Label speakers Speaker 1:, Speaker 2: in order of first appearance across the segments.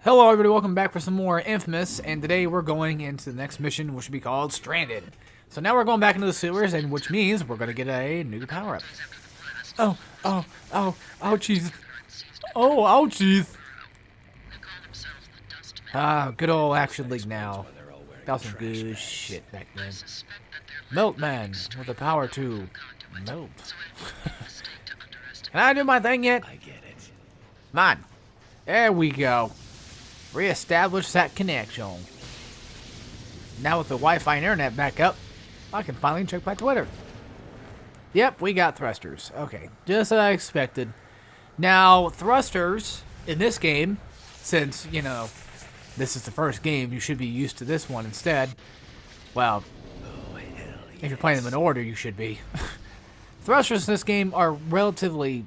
Speaker 1: Hello everybody, welcome back for some more Infamous, and today we're going into the next mission, which will be called Stranded. So now we're going back into the sewers, and which means we're going to get a new power-up. Oh, ouchies. Oh, ouchies. Ah, good old Action League now. That was some good shit back then. Milkman, with the power to melt. Can I do my thing yet?
Speaker 2: I get it.
Speaker 1: Come on. There we go. Reestablish that connection. Now with the Wi-Fi and internet back up, I can finally check my Twitter. Yep, we got thrusters. Okay, just as I expected. Now, thrusters in this game, since, you know, this is the first game, you should be used to this one instead. Well, if you're playing them in order, you should be. Thrusters in this game are relatively,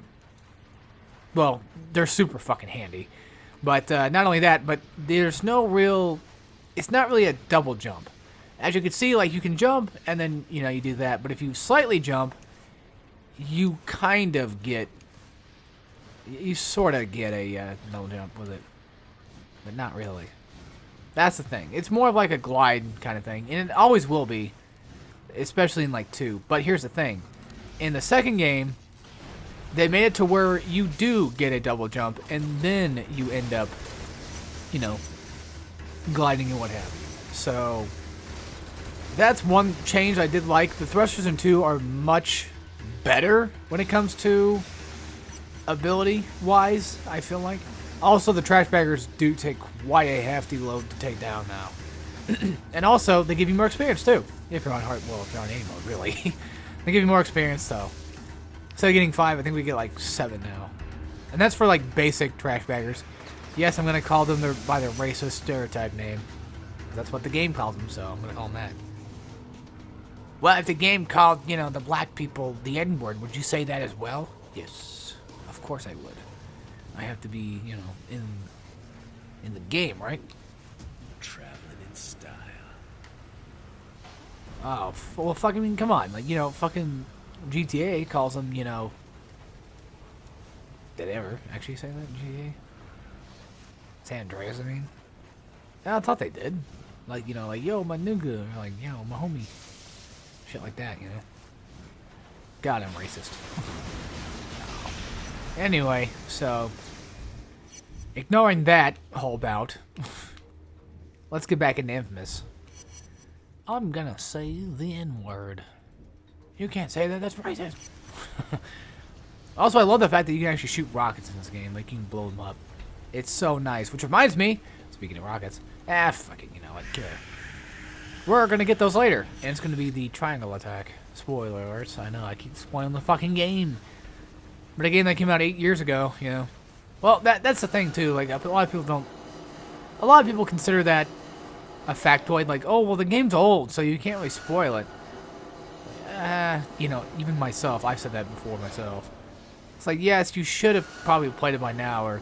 Speaker 1: well, they're super fucking handy. But not only that, but there's no real, it's not really a double jump. As you can see, like, you can jump, and then, you know, you do that. But if you slightly jump, you kind of get, you sort of get a no jump with it. But not really. That's the thing. It's more of like a glide kind of thing. And it always will be, especially in, like, 2. But here's the thing. In the second game, they made it to where you do get a double jump, and then you end up, you know, gliding and what have you. So, that's one change I did like. The thrusters in 2 are much better when it comes to ability-wise, I feel like. Also, the trash baggers do take quite a hefty load to take down now. And also, they give you more experience, too. If you're on hard, well, if you're on any mode, really. They give you more experience, though. Instead of getting 5, I think we get like 7 now. And that's for like basic trash baggers. Yes, I'm going to call them by their racist stereotype name. That's what the game calls them, so I'm going to call them that. Well, if the game called, you know, the black people the N-word, would you say that as well? Yes, of course I would. I have to be, you know, in the game, right?
Speaker 2: Traveling in style.
Speaker 1: Oh, well, fucking, I mean, come on. Like, you know, fucking GTA calls them, you know... Did they ever actually say that in GTA? San Andreas, I mean? Yeah, I thought they did. Like, you know, like, yo, my nigga. Or like, yo, my homie. Shit like that, you know? God, I'm racist. Anyway, so... Ignoring that whole bout, let's get back into Infamous. I'm gonna say the N-word. You can't say that, that's racist. Also, I love the fact that you can actually shoot rockets in this game. Like, you can blow them up. It's so nice. Which reminds me, speaking of rockets, fuck it, you know what, we're gonna get those later. And it's gonna be the triangle attack. Spoiler alerts, I know, I keep spoiling the fucking game. But a game that came out 8 years ago, you know. Well, that's the thing, too. Like, a lot of people consider that a factoid. Like, oh, well, the game's old, so you can't really spoil it. You know, even myself, I've said that before myself. It's like, yes, you should have probably played it by now, or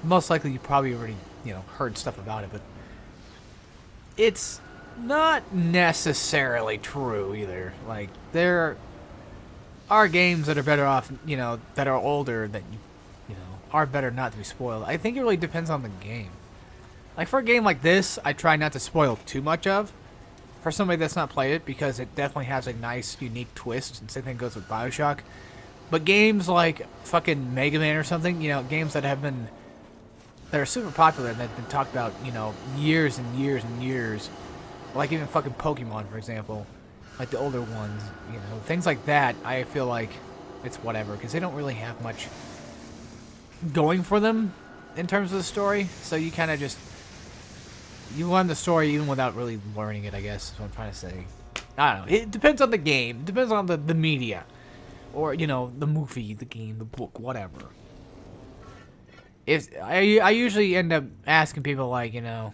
Speaker 1: most likely you probably already, you know, heard stuff about it, but it's not necessarily true either. Like, there are games that are better off, you know, that are older that, you know, are better not to be spoiled. I think it really depends on the game. Like, for a game like this, I try not to spoil too much of. For somebody that's not played it, because it definitely has a nice, unique twist, and same thing goes with Bioshock. But games like fucking Mega Man or something, you know, games that are super popular and that have been talked about, you know, years and years and years. Like even fucking Pokemon, for example. Like the older ones, you know, things like that, I feel like it's whatever, because they don't really have much going for them in terms of the story. So you kind of just, you learn the story even without really learning it, I guess, is what I'm trying to say. I don't know. It depends on the game. It depends on the media. Or, you know, the movie, the game, the book, whatever. I usually end up asking people, like, you know,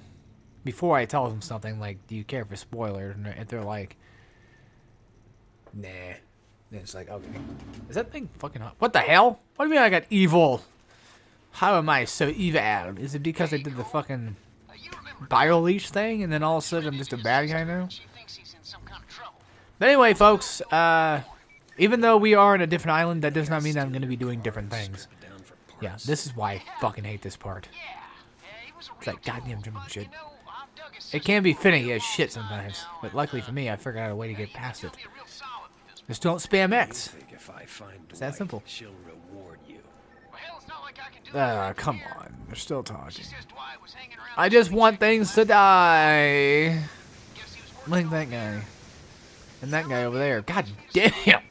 Speaker 1: before I tell them something, like, do you care for spoilers? And if they're like, nah. Then it's like, okay. Is that thing fucking hot? What the hell? What do you mean I got evil? How am I so evil? Is it because I did the fucking bio-leech thing, and then all of a sudden I'm just a bad guy now? But anyway, folks, even though we are on a different island, that does not mean that I'm going to be doing different things. Yeah, this is why I fucking hate this part. It's like goddamn jumping shit. It can be finicky as shit sometimes, but luckily for me, I figured out a way to get past it. Just don't spam X.
Speaker 2: If I find
Speaker 1: It's that simple.
Speaker 2: she'll reward you.
Speaker 1: Come on. They're still talking. I just want things to die. Like that guy. And that guy over there. God damn.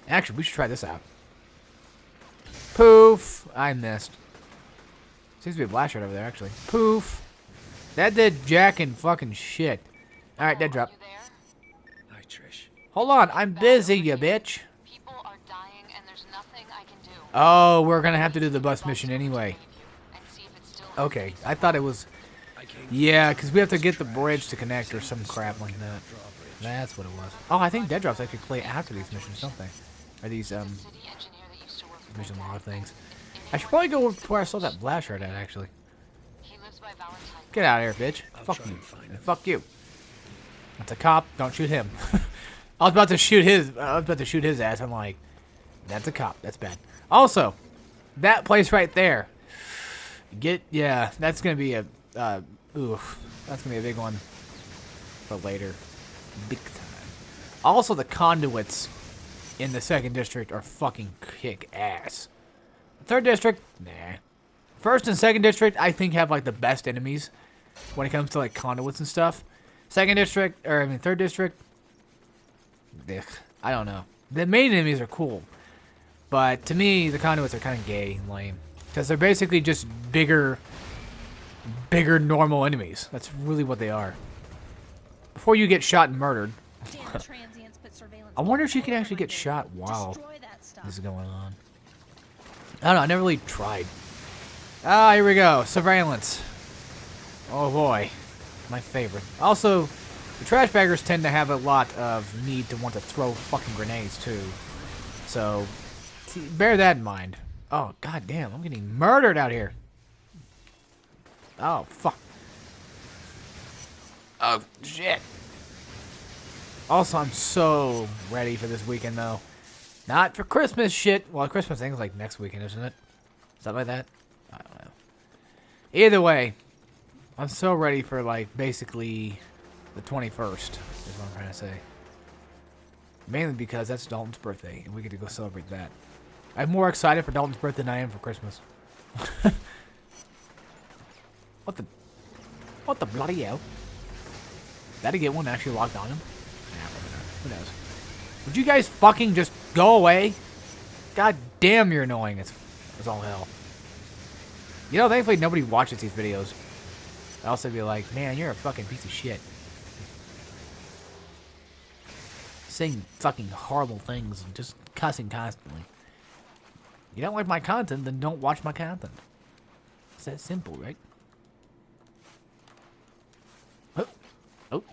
Speaker 1: Actually, we should try this out. Poof. I missed. Seems to be a blast right over there, actually. Poof. That did jack and fucking shit. Alright, dead drop.
Speaker 2: Hi, Trish.
Speaker 1: Hold on. I'm busy, you bitch.
Speaker 3: People are dying and there's nothing I can do.
Speaker 1: Oh, we're gonna have to do the bus mission anyway. Okay, I thought it was... Yeah, because we have to get the bridge to connect or some crap like that. That's what it was. Oh, I think dead drops actually play after these missions, don't they? Or these, mission log things. I should probably go where I saw that blast right at, actually. Get out of here, bitch. Fuck you. And fuck you. That's a cop. Don't shoot him. I was about to shoot his ass. I'm like, that's a cop. That's bad. Also, that place right there. Yeah, that's gonna be a, oof. That's gonna be a big one. But later. Big time. Also, the conduits in the 2nd district are fucking kick ass. 3rd district, nah. 1st and 2nd district, I think, have like the best enemies when it comes to like conduits and stuff. 2nd district, or I mean 3rd district, ugh, I don't know. The main enemies are cool, but to me, the conduits are kind of gay and lame because they're basically just bigger normal enemies. That's really what they are. Before you get shot and murdered. I wonder if you can actually get shot while this is going on. I don't know. I never really tried. Ah, here we go. Surveillance. Oh boy. My favorite. Also, the trash baggers tend to have a lot of need to want to throw fucking grenades too. So, bear that in mind. Oh, goddamn. I'm getting murdered out here. Oh, fuck. Oh, shit. Also, I'm so ready for this weekend, though. Not for Christmas shit. Well, Christmas thing's like next weekend, isn't it? Something like that? I don't know. Either way, I'm so ready for, like, basically the 21st, is what I'm trying to say. Mainly because that's Dalton's birthday, and we get to go celebrate that. I'm more excited for Dalton's birthday than I am for Christmas. What the bloody hell? Did I get one actually locked on him? Nah, probably not. Who knows? Would you guys fucking just go away? God damn, you're annoying. It's all hell. You know, thankfully nobody watches these videos. I'll also be like, man, you're a fucking piece of shit. Saying fucking horrible things and just cussing constantly. You don't like my content, then don't watch my content. It's that simple, right? Oh. Oh.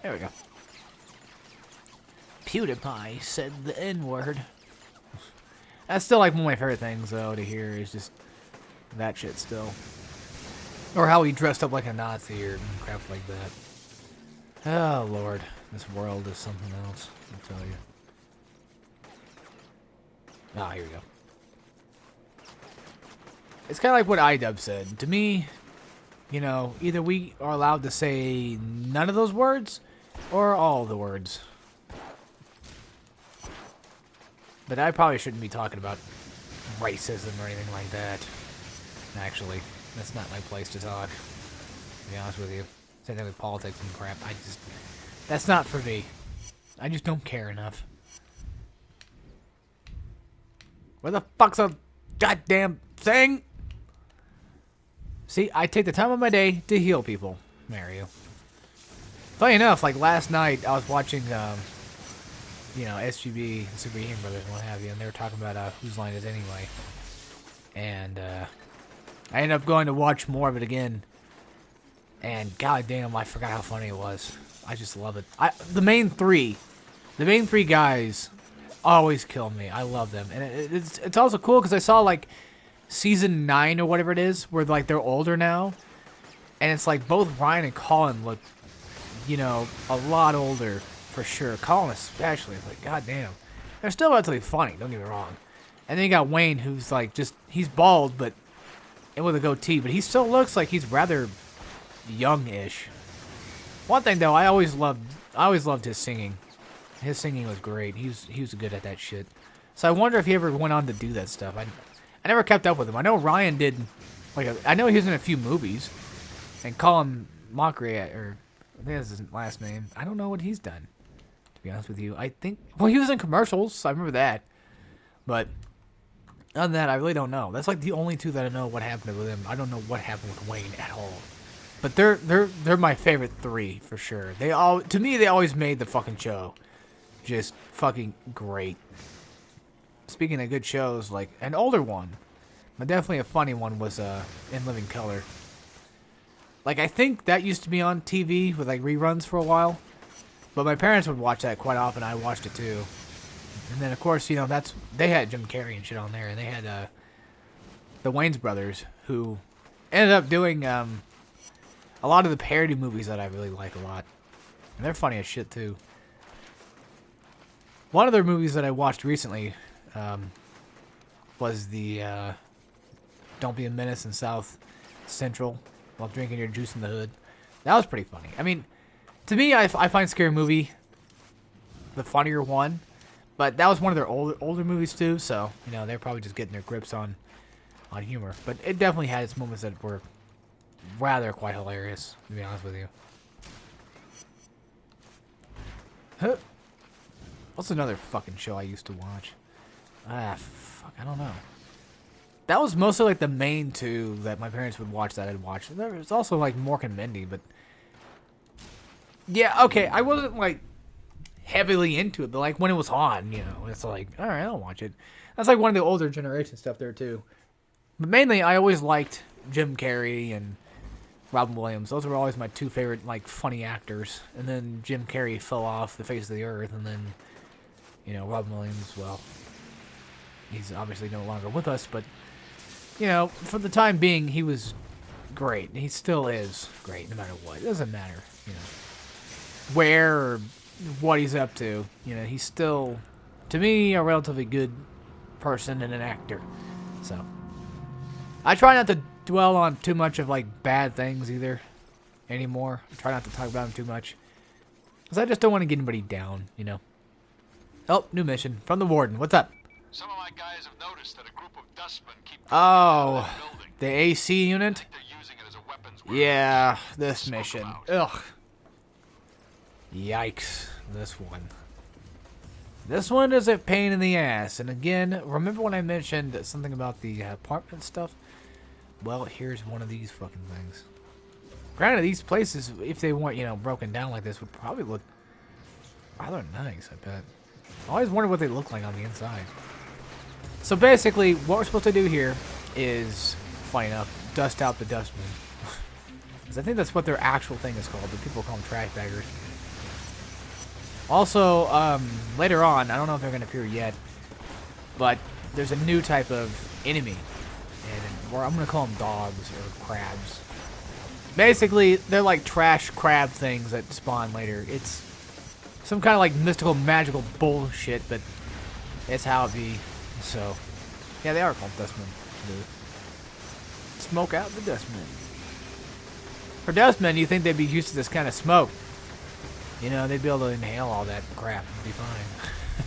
Speaker 1: There we go. PewDiePie said the N-word. That's still like one of my favorite things, though, to hear is just that shit still. Or how he dressed up like a Nazi or crap like that. Oh, Lord. This world is something else, I'll tell you. Ah, here we go. It's kind of like what iDub said. To me, you know, either we are allowed to say none of those words or all the words. But I probably shouldn't be talking about racism or anything like that. Actually, that's not my place to talk, to be honest with you. Same thing with politics and crap. That's not for me. I just don't care enough. Where the fuck's a goddamn thing? See, I take the time of my day to heal people, Mario. Funny enough, like last night, I was watching, you know, SGB, Super Game Brothers, and what have you, and they were talking about Whose Line Is Anyway. And I ended up going to watch more of it again. And goddamn, I forgot how funny it was. I just love it. The main three guys always kill me. I love them, and it's also cool because I saw like season 9 or whatever it is, where like they're older now, and it's like both Ryan and Colin look, you know, a lot older for sure. Colin especially, like goddamn, they're still relatively funny. Don't get me wrong. And then you got Wayne, who's like he's bald, but and with a goatee, but he still looks like he's rather young-ish. One thing though, I always loved his singing. His singing was great. He was good at that shit. So I wonder if he ever went on to do that stuff. I never kept up with him. I know Ryan did. I know he was in a few movies, and Colin Mockery, or I think that's his last name. I don't know what he's done, to be honest with you. I think, well, he was in commercials, so I remember that. But other than that, I really don't know. That's like the only two that I know what happened with him. I don't know what happened with Wayne at all. But they're my favorite three for sure. To me they always made the fucking show just fucking great. Speaking of good shows, like an older one, but definitely a funny one, was In Living Color. Like, I think that used to be on TV with like reruns for a while, but my parents would watch that quite often. I watched it too. And then of course, you know, they had Jim Carrey and shit on there, and they had the Wayans brothers, who ended up doing a lot of the parody movies that I really like a lot, and they're funny as shit too. One of their movies that I watched recently was the Don't Be a Menace in South Central while drinking your juice in the hood. That was pretty funny. I mean, to me, I find Scary Movie the funnier one, but that was one of their older movies too, so, you know, they're probably just getting their grips on humor. But it definitely had its moments that were rather quite hilarious, to be honest with you. Huh. What's another fucking show I used to watch? Fuck, I don't know. That was mostly like the main two that my parents would watch that I'd watch. There was also like Mork and Mindy, but yeah, okay, I wasn't like heavily into it, but like when it was on, you know, it's like, all right, I'll watch it. That's like one of the older generation stuff there too. But mainly, I always liked Jim Carrey and Robin Williams. Those were always my two favorite like funny actors. And then Jim Carrey fell off the face of the earth, and then, you know, Robin Williams, well, he's obviously no longer with us, but, you know, for the time being, he was great. He still is great, no matter what. It doesn't matter, you know, where or what he's up to. You know, he's still, to me, a relatively good person and an actor. So, I try not to dwell on too much of, like, bad things either anymore. I try not to talk about him too much, because I just don't want to get anybody down, you know. Oh, new mission from the warden. What's up?
Speaker 4: Some of my guys have noticed that a group of dustmen keep
Speaker 1: Oh,
Speaker 4: building.
Speaker 1: the AC unit?
Speaker 4: They're using it as a weapons warehouse.
Speaker 1: Yeah, this
Speaker 4: Smoke
Speaker 1: mission.
Speaker 4: them out.
Speaker 1: Ugh. Yikes. This one. This one is a pain in the ass. And again, remember when I mentioned something about the apartment stuff? Well, here's one of these fucking things. Granted, these places, if they weren't, you know, broken down like this, would probably look rather nice, I bet. I always wondered what they look like on the inside. So basically, what we're supposed to do here is, funny enough, dust out the dustbin. Because I think that's what their actual thing is called, but people call them trash baggers. Also, later on, I don't know if they're going to appear yet, but there's a new type of enemy. And I'm going to call them dogs or crabs. Basically, they're like trash crab things that spawn later. It's some kind of like mystical, magical bullshit, but it's how it be. So, yeah, they are called dustmen. Smoke out the dustmen. For dustmen, you think they'd be used to this kind of smoke. You know, they'd be able to inhale all that crap and be fine.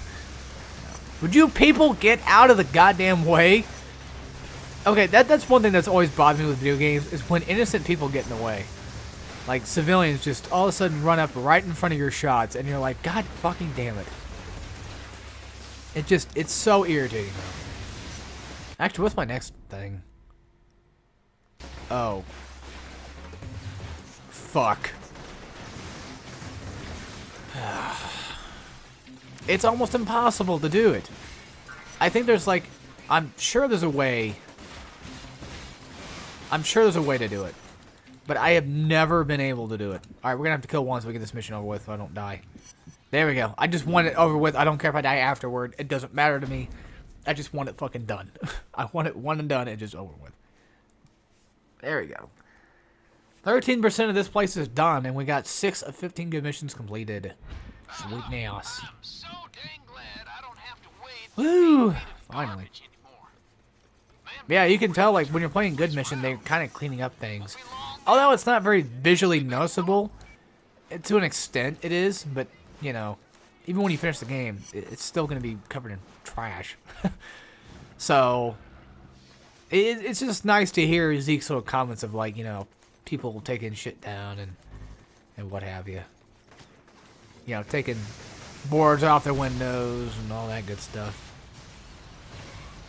Speaker 1: Would you people get out of the goddamn way? Okay, that's one thing that's always bothered me with video games, is when innocent people get in the way. Like, civilians just all of a sudden run up right in front of your shots, and you're like, God fucking damn it. It's so irritating, though. Actually, what's my next thing? Oh. Fuck. It's almost impossible to do it. I think there's like, I'm sure there's a way to do it. But I have never been able to do it. Alright, we're gonna have to kill one so we get this mission over with so I don't die. There we go. I just want it over with. I don't care if I die afterward. It doesn't matter to me. I just want it fucking done. I want it one and done and just over with. There we go. 13% of this place is done, and we got 6 of 15 good missions completed. Sweet nails.
Speaker 4: I'm so dang glad I don't have to wait.
Speaker 1: Woo! Finally.
Speaker 4: Anymore. Man,
Speaker 1: Yeah, you can tell, like, when you're playing good mission, they're kind of cleaning up things. Although it's not very visually noticeable, to an extent it is, but, you know, even when you finish the game, it's still going to be covered in trash. So, it's just nice to hear Zeke's little comments of, like, you know, people taking shit down and what have you. You know, taking boards off their windows and all that good stuff.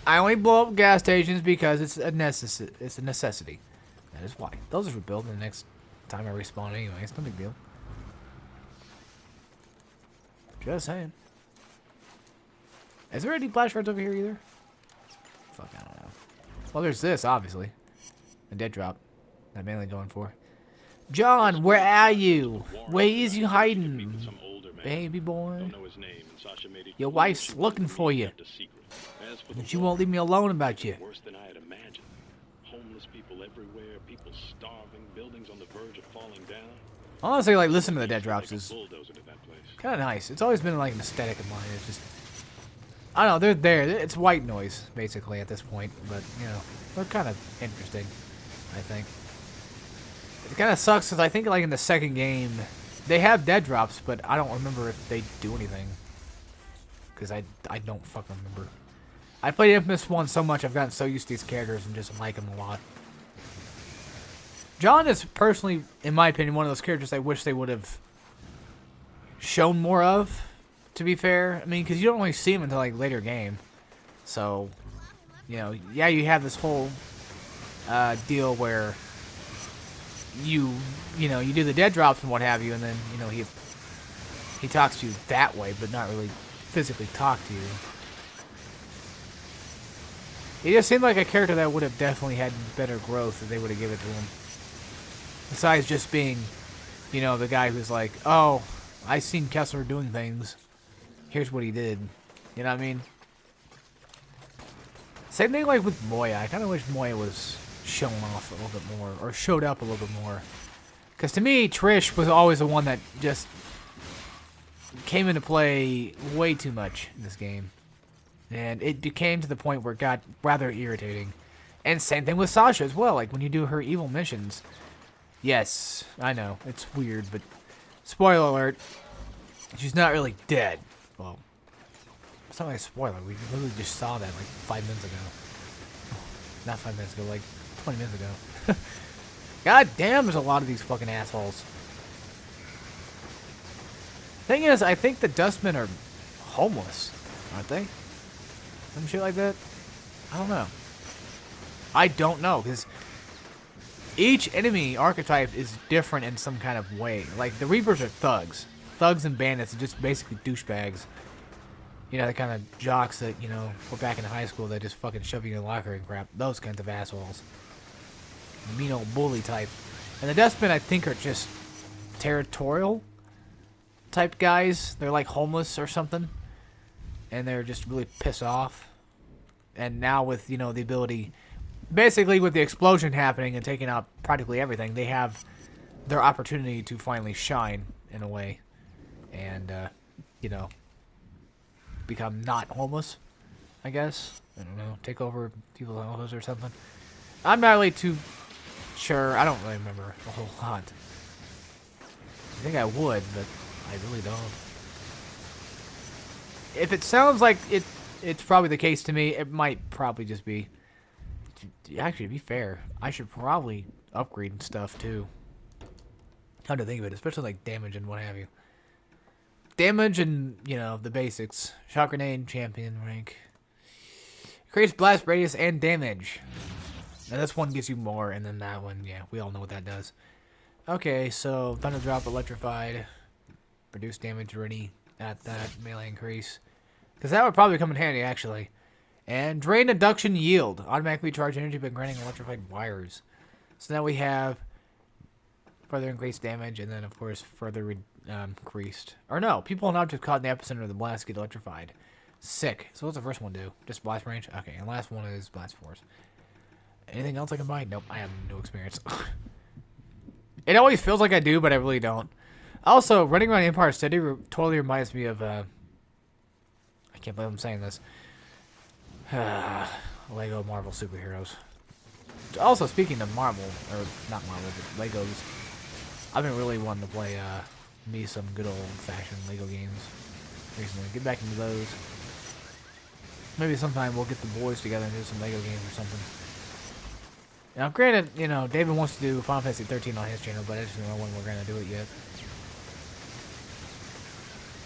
Speaker 1: I only blow up gas stations because it's a necessity. That is why. Those are rebuilt the next time I respawn anyway. It's no big deal. Just saying. Is there any flashcards over here either? Fuck, I don't know. Well, there's this, obviously. A dead drop. I'm mainly going for. John, where are you? Where is you hiding? Baby boy. Your wife's looking for you. But you won't leave me alone about you.
Speaker 5: Worse than I had imagined. Homeless people everywhere, people starving, buildings on the verge of falling down.
Speaker 1: Honestly, like, listen to the dead drops is kind of nice. It's always been like an aesthetic of mine. It's just, I don't know, they're there. It's white noise, basically, at this point. But, you know, they're kind of interesting, I think. It kind of sucks because I think, like, in the second game, they have dead drops, but I don't remember if they do anything. Because I don't fucking remember. I played InFamous 1 so much, I've gotten so used to these characters and just like them a lot. John is personally, in my opinion, one of those characters I wish they would have shown more of, to be fair. I mean, because you don't really see him until, like, later game. So, you know, yeah, you have this whole deal where you know, you do the dead drops and what have you, and then, you know, he talks to you that way, but not really physically talk to you. He just seemed like a character that would have definitely had better growth if they would have given it to him. Besides just being, you know, the guy who's like, oh, I seen Kessler doing things. Here's what he did. You know what I mean? Same thing like with Moya. I kind of wish Moya was showing off a little bit more, or showed up a little bit more. Because to me, Trish was always the one that just came into play way too much in this game. And it became to the point where it got rather irritating. And same thing with Sasha as well. Like, when you do her evil missions. Yes, I know. It's weird, but... Spoiler alert. She's not really dead. Well, it's not like a spoiler. We literally just saw that, like, 5 minutes ago. Not 5 minutes ago, like, 20 minutes ago. God damn, there's a lot of these fucking assholes. Thing is, I think the Dustmen are homeless. Aren't they? Some shit like that? I don't know. I don't know, because each enemy archetype is different in some kind of way. Like, the Reapers are thugs. Thugs and bandits are just basically douchebags. You know, the kind of jocks that, you know, were back in high school that just fucking shove you in the locker and crap. Those kinds of assholes. Mean old bully type. And the Dustmen, I think, are just territorial type guys. They're like homeless or something. And they're just really pissed off. And now with, you know, the ability... Basically, with the explosion happening and taking out practically everything, they have their opportunity to finally shine, in a way. And, you know, become not homeless, I guess. I don't know. Take over people's houses or something. I'm not really too sure. I don't really remember a whole lot. I think I would, but I really don't. If it sounds like it's probably the case to me, it might probably just be... Actually, to be fair, I should probably upgrade and stuff, too. How to think of it, especially like damage and what have you. Damage and, you know, the basics. Shock grenade, champion rank. Increase blast radius and damage. Now this one gives you more, and then that one, yeah, we all know what that does. Okay, so Thunder Drop, Electrified. Reduce damage ready at that melee increase. Because that would probably come in handy, actually. And Drain Induction Yield. Automatically charge energy by granting electrified wires. So now we have further increased damage, and then, of course, further increased. Or no, people and objects caught in the epicenter of the blast get electrified. Sick. So what's the first one do? Just blast range? Okay, and the last one is blast force. Anything else I can buy? Nope, I have no experience. It always feels like I do, but I really don't. Also, running around Empire City totally reminds me of... I can't believe I'm saying this. Lego Marvel superheroes. Also, speaking of Marvel, or not Marvel, but Legos, I've been really wanting to play me some good old-fashioned Lego games recently. Get back into those. Maybe sometime we'll get the boys together and do some Lego games or something. Now, granted, you know, David wants to do Final Fantasy 13 on his channel, but I just don't know when we're going to do it yet.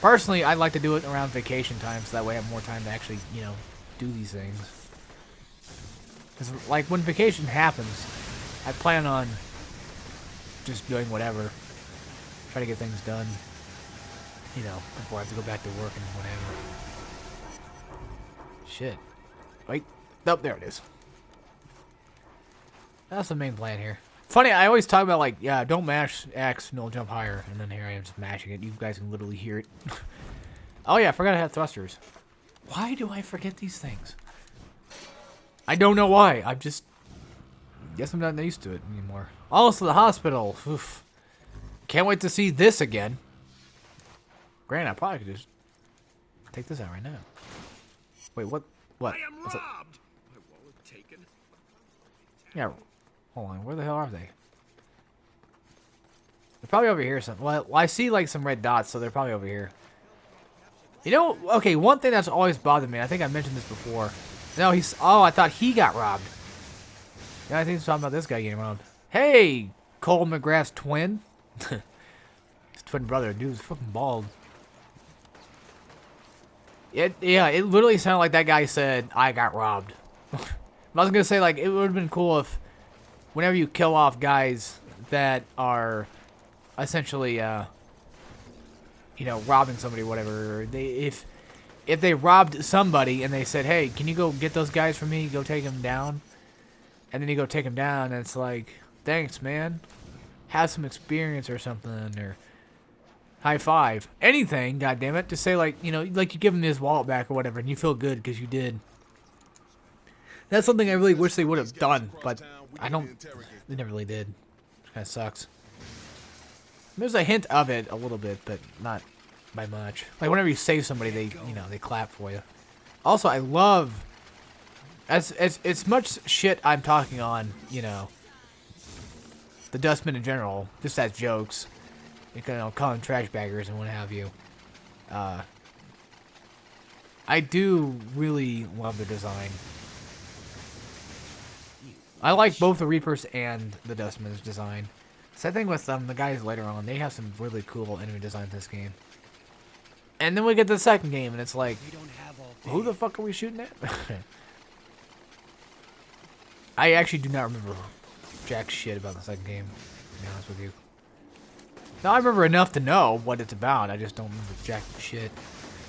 Speaker 1: Personally, I'd like to do it around vacation time, so that way I have more time to actually, you know, do these things. Because, like, when vacation happens, I plan on just doing whatever. Try to get things done, you know, before I have to go back to work and whatever. Shit. Wait. Nope, there it is. That's the main plan here. Funny, I always talk about, like, yeah, don't mash X, no jump higher. And then here I am just mashing it. You guys can literally hear it. Oh, yeah, I forgot I had thrusters. Why do I forget these things? I don't know why. I'm just... guess I'm not used to it anymore. Also, the hospital. Oof. Can't wait to see this again. Granted, I probably could just take this out right now. Wait, what? What?
Speaker 2: I am
Speaker 1: What's
Speaker 2: robbed. My wallet taken.
Speaker 1: Yeah. Hold on. Where the hell are they? They're probably over here. Well, I see like some red dots, so they're probably over here. You know, okay, one thing that's always bothered me, I think I mentioned this before. No, he's... oh, I thought he got robbed. Yeah, I think he's talking about this guy getting robbed. Hey, Cole McGrath's twin. His twin brother. Dude's fucking bald. Yeah, it literally sounded like that guy said, I got robbed. I was going to say, like, it would have been cool if whenever you kill off guys that are essentially, you know, robbing somebody or whatever, if they robbed somebody and they said, hey, can you go get those guys for me, go take them down? And then you go take them down, and it's like, thanks, man. Have some experience or something, or high five. Anything, goddammit. Just say, like, you know, like you give him his wallet back or whatever, and you feel good because you did. That's something I really wish they would have done, but I don't... they never really did. Which kind of sucks. There's a hint of it a little bit, but not by much. Like, whenever you save somebody, they, you know, they clap for you. Also, I love... As much shit I'm talking on, you know, the Dustmen in general, just as jokes, you know, call them trash baggers and what have you. I do really love their design. I like both the Reapers and the Dustmen's design. Same thing with the guys later on. They have some really cool enemy designs in this game. And then we get to the second game, and it's like, who the fuck are we shooting at? I actually do not remember jack shit about the second game, to be honest with you. Now, I remember enough to know what it's about. I just don't remember jack shit.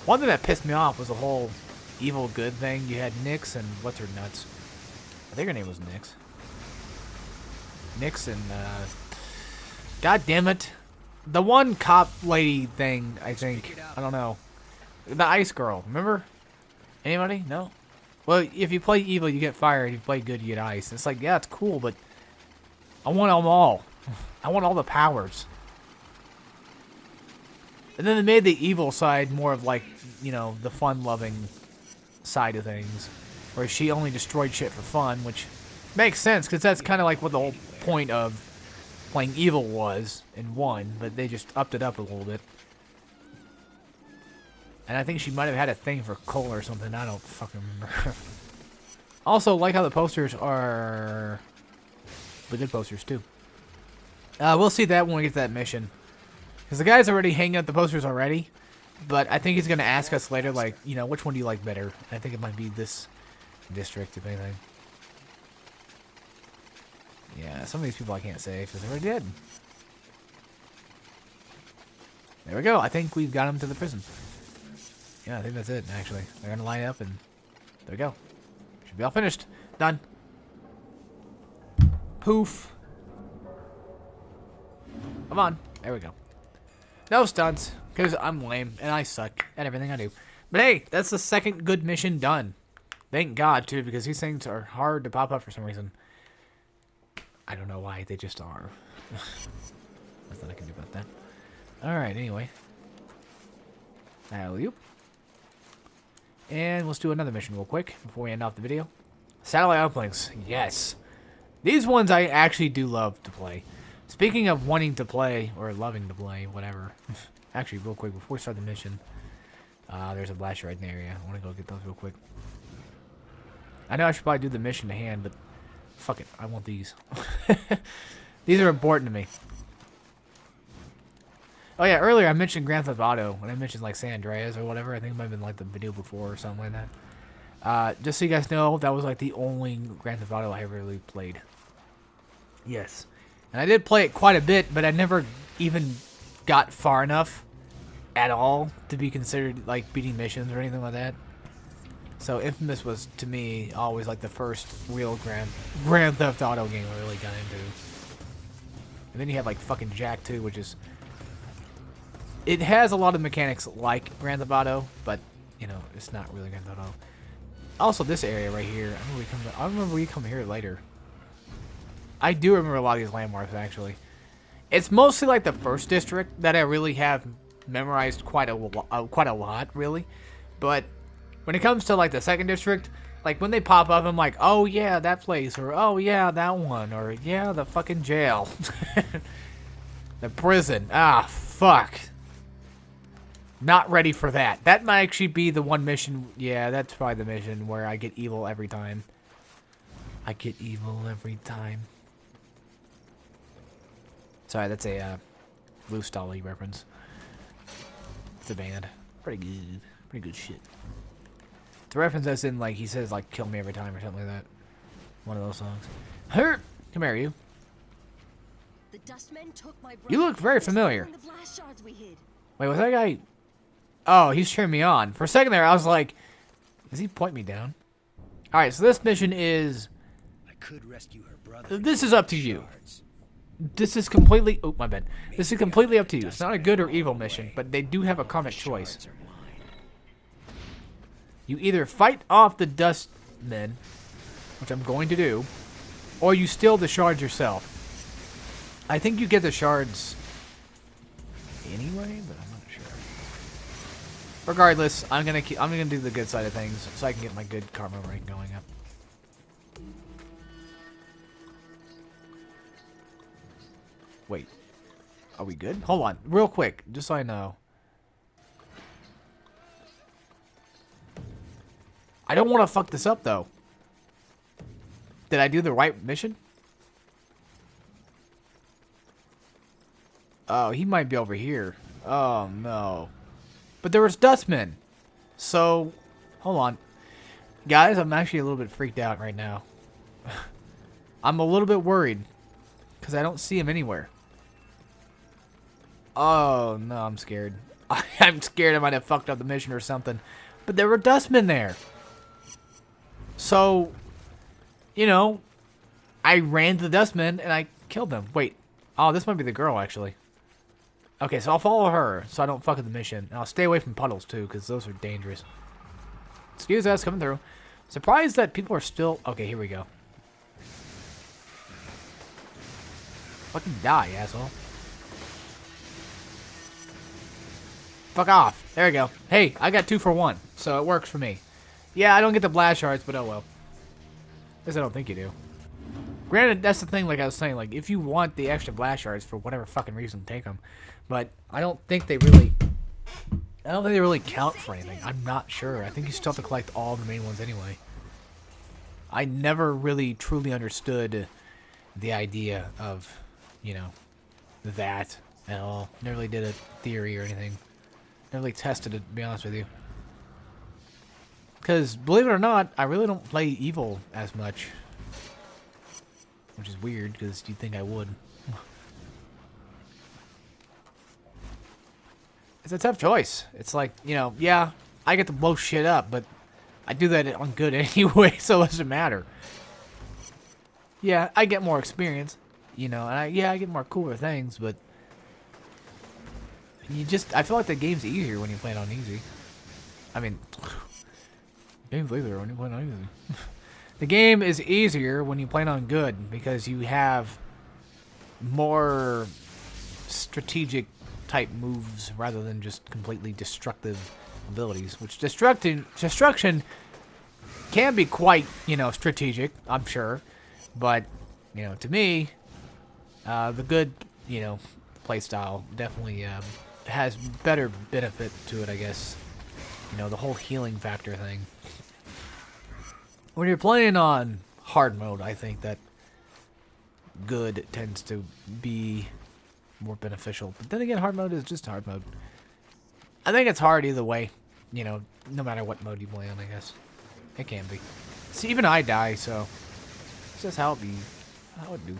Speaker 1: One thing that pissed me off was the whole evil good thing. You had Nyx and what's her nuts? I think her name was Nyx. Nyx and, God damn it. The one cop lady thing, I think. I don't know. The ice girl, remember? Anybody? No? Well, if you play evil, you get fire. If you play good, you get ice. It's like, yeah, it's cool, but I want them all. I want all the powers. And then they made the evil side more of like, you know, the fun-loving side of things. Where she only destroyed shit for fun, which makes sense, because that's kind of like what the whole point of playing evil was in 1, but they just upped it up a little bit. And I think she might have had a thing for Cole or something. I don't fucking remember. Also, like how the posters are the good posters, too. We'll see that when we get to that mission. Because the guy's already hanging up the posters already. But I think he's going to ask us later, like, you know, which one do you like better? I think it might be this district, if anything. Yeah, some of these people I can't say because they're already dead. There we go. I think we've got them to the prison. Yeah, I think that's it, actually. They're going to line up, and there we go. Should be all finished. Done. Poof. Come on. There we go. No stunts, because I'm lame, and I suck at everything I do. But hey, that's the second good mission done. Thank God, too, because these things are hard to pop up for some reason. I don't know why, they just are. Nothing I can do about that. Alright, anyway. Alley-oop. And let's do another mission real quick before we end off the video. Satellite uplinks, yes. These ones I actually do love to play. Speaking of wanting to play, or loving to play, whatever. Actually, real quick, before we start the mission, there's a blaster right in the area. I want to go get those real quick. I know I should probably do the mission to hand, but fuck it, I want these. These are important to me. Oh yeah, earlier I mentioned Grand Theft Auto, when I mentioned like San Andreas or whatever. I think it might have been like the video before or something like that. Just so you guys know, that was like the only Grand Theft Auto I ever really played. Yes. And I did play it quite a bit, but I never even got far enough at all to be considered like beating missions or anything like that. So InFamous was, to me, always like the first real Grand Theft Auto game I really got into. And then you have like fucking Jack 2, which is... It has a lot of mechanics like Grand Theft Auto, but, you know, it's not really Grand Theft Auto. Also, this area right here, I remember we come here later. I do remember a lot of these landmarks, actually. It's mostly like the first district that I really have memorized quite a lot, really. But when it comes to like the second district, like when they pop up, I'm like, oh yeah, that place, or oh yeah, that one, or yeah, the fucking jail. The prison. Ah, fuck. Not ready for that. That might actually be the one mission. Yeah, that's probably the mission where I get evil every time. I get evil every time. Sorry, that's a Blue Stolly reference. It's a band. Pretty good. Pretty good shit. It's a reference that's in, like, he says, like, kill me every time or something like that. One of those songs. Hurt! Come here, you.
Speaker 6: The dustmen took my
Speaker 1: You look very familiar.
Speaker 6: the blast shards we hid.
Speaker 1: Wait, was that guy... Oh, he's cheering me on. For a second there, I was like, does he point me down? Alright, so this mission is...
Speaker 7: I could rescue her brother.
Speaker 1: This is up to you. This is completely... Oh, my bad. This is completely up to you. It's not a good or evil mission, but they do have a common choice. You either fight off the dustmen, which I'm going to do, or you steal the shards yourself. I think you get the shards anyway, but I'm not sure. Regardless, I'm gonna do the good side of things so I can get my good karma rank going up. Wait, are we good? Hold on, real quick, just so I know. I don't want to fuck this up though. Did I do the right mission? Oh, he might be over here. Oh, no. But there was dustmen. So, hold on. Guys, I'm actually a little bit freaked out right now. I'm a little bit worried. Because I don't see him anywhere. Oh, no, I'm scared. I'm scared I might have fucked up the mission or something. But there were dustmen there. So, you know, I ran to the dustmen and I killed them. Wait. Oh, this might be the girl, actually. Okay, so I'll follow her so I don't fuck up the mission. And I'll stay away from puddles, too, because those are dangerous. Excuse us, coming through. Surprised that people are still... Okay, here we go. Fucking die, asshole. Fuck off. There we go. Hey, I got 2 for 1, so it works for me. Yeah, I don't get the blast shards, but oh well. At least I don't think you do. Granted, that's the thing, like I was saying, like, if you want the extra blast shards for whatever fucking reason, take them. But I don't think they really... I don't think they really count for anything. I'm not sure. I think you still have to collect all the main ones anyway. I never really truly understood the idea of, you know, that at all. Never really did a theory or anything. Never really tested it, to be honest with you. Because, believe it or not, I really don't play Evil as much. Which is weird, because you'd think I would. It's a tough choice. It's like, you know, yeah, I get to blow shit up, but I do that on good anyway, so it doesn't matter. Yeah, I get more experience, you know, and I get more cooler things, but I feel like the game's easier when you play it on easy. I mean, game's easier when you play it on easy. The game is easier when you play it on good because you have more strategic type moves rather than just completely destructive abilities. Which destruction can be quite, you know, strategic, I'm sure. But, you know, to me, the good, you know, playstyle definitely has better benefit to it, I guess. You know, the whole healing factor thing. When you're playing on hard mode, I think that good tends to be more beneficial. But then again, hard mode is just hard mode. I think it's hard either way. You know, no matter what mode you play on, I guess. It can be. See, even I die, so it's just how it be. How it do.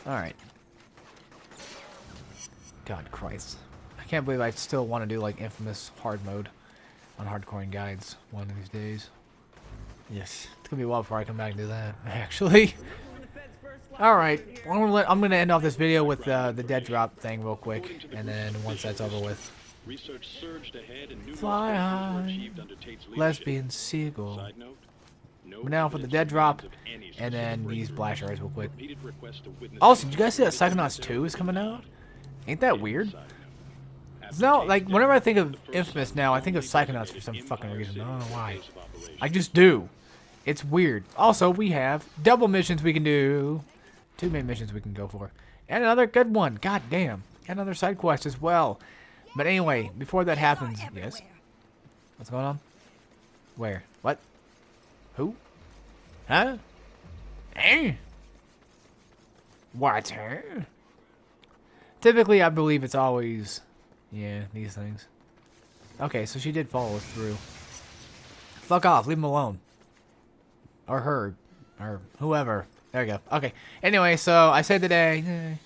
Speaker 1: Alright. God Christ. I can't believe I still want to do like InFamous hard mode on hardcoring guides one of these days. Yes. It's gonna be a while before I come back and do that, actually. Alright. I'm gonna end off this video with the dead drop thing real quick, and then once that's over with.
Speaker 5: Research surged ahead and new
Speaker 1: Fly high,
Speaker 5: achieved under Tate's leadership.
Speaker 1: lesbian seagull.
Speaker 5: Side note, no
Speaker 1: But now for the
Speaker 5: evidence
Speaker 1: dead
Speaker 5: of
Speaker 1: drop,
Speaker 5: of any
Speaker 1: and then
Speaker 5: specific
Speaker 1: these
Speaker 5: breakthrough.
Speaker 1: blast arrows real quick.
Speaker 5: Repeated requests to witness
Speaker 1: Also, did you guys see that Psychonauts 2 is coming out? Ain't that weird? No, like, whenever I think of InFamous now, I think of Psychonauts for some fucking reason. I don't know why. I just do. It's weird. Also, we have double missions we can do. 2 main missions we can go for. And another good one. God damn. And another side quest as well. But anyway, before that happens... Yes? What's going on? Where? What? Who? Huh? Eh? What? Huh? Typically, I believe it's always... Yeah, these things. Okay, so she did follow us through. Fuck off. Leave him alone. Or her. Or whoever. There you go. Okay. Anyway, so I saved the day.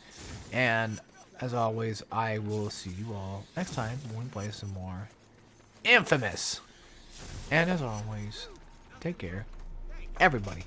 Speaker 1: And as always, I will see you all next time when we play some more InFamous. And as always, take care. Everybody.